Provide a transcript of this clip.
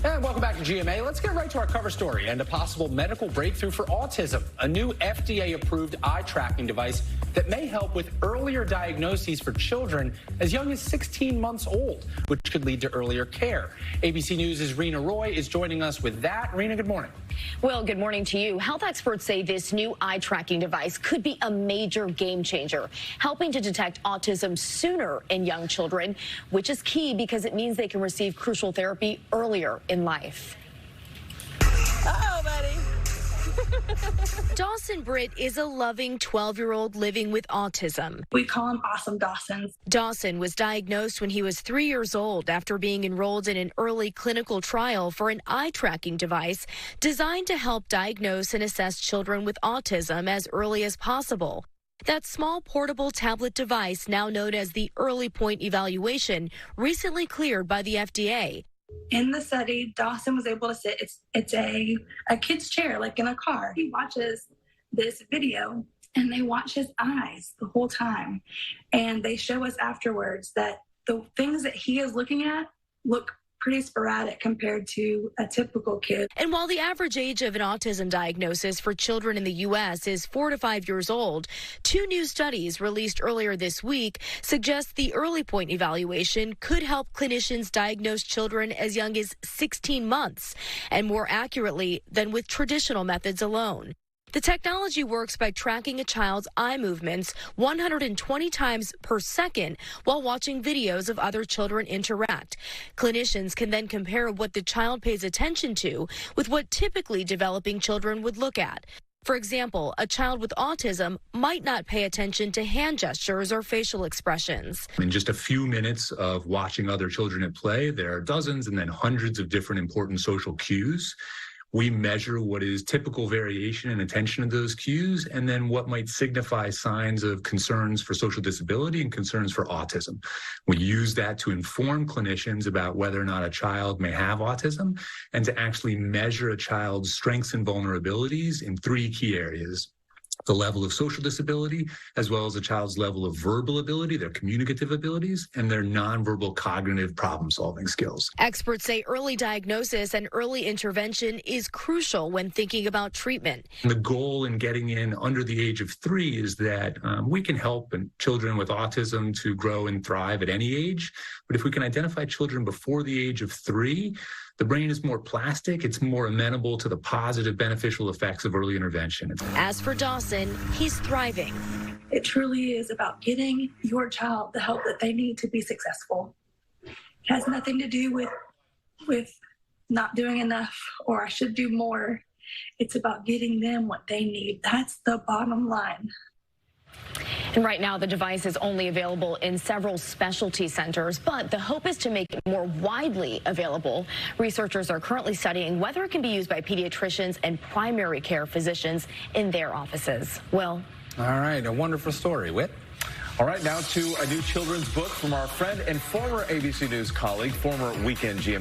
And welcome back to GMA. Let's get right to our cover story and a possible medical breakthrough for autism. A new FDA-approved eye tracking device that may help with earlier diagnoses for children as young as 16 months old, which could lead to earlier care. ABC News' Rena Roy is joining us with that. Rena, good morning. Well, good morning to you. Health experts say this new eye tracking device could be a major game changer, helping to detect autism sooner in young children, which is key because it means they can receive crucial therapy earlier in life. Uh-oh, buddy. Dawson Britt is a loving 12-year-old living with autism. We call him Awesome Dawson. Dawson was diagnosed when he was 3 years old after being enrolled in an early clinical trial for an eye tracking device designed to help diagnose and assess children with autism as early as possible. That small portable tablet device, now known as the EarliPoint evaluation, recently cleared by the FDA. In the study, Dawson was able to sit. It's a kid's chair, like in a car. He watches this video, and they watch his eyes the whole time. And they show us afterwards that the things that he is looking at look pretty sporadic compared to a typical kid. And while the average age of an autism diagnosis for children in the U.S. is 4 to 5 years old, 2 new studies released earlier this week suggest the EarliPoint evaluation could help clinicians diagnose children as young as 16 months and more accurately than with traditional methods alone. The technology works by tracking a child's eye movements 120 times per second while watching videos of other children interact. Clinicians can then compare what the child pays attention to with what typically developing children would look at. For example, a child with autism might not pay attention to hand gestures or facial expressions. In just a few minutes of watching other children at play, there are dozens and then hundreds of different important social cues. We measure what is typical variation in attention to those cues and then what might signify signs of concerns for social disability and concerns for autism. We use that to inform clinicians about whether or not a child may have autism and to actually measure a child's strengths and vulnerabilities in 3 key areas: the level of social disability, as well as a child's level of verbal ability, their communicative abilities, and their nonverbal cognitive problem-solving skills. Experts say early diagnosis and early intervention is crucial when thinking about treatment. The goal in getting in under the age of 3 is that we can help children with autism to grow and thrive at any age. But if we can identify children before the age of 3, the brain is more plastic, it's more amenable to the positive beneficial effects of early intervention. As for Dawson, he's thriving. It truly is about getting your child the help that they need to be successful. It has nothing to do with not doing enough or I should do more. It's about getting them what they need. That's the bottom line. And right now, the device is only available in several specialty centers, but the hope is to make it more widely available. Researchers are currently studying whether it can be used by pediatricians and primary care physicians in their offices. Will. All right, a wonderful story. Whit? All right, now to a new children's book from our friend and former ABC News colleague, former Weekend GMA.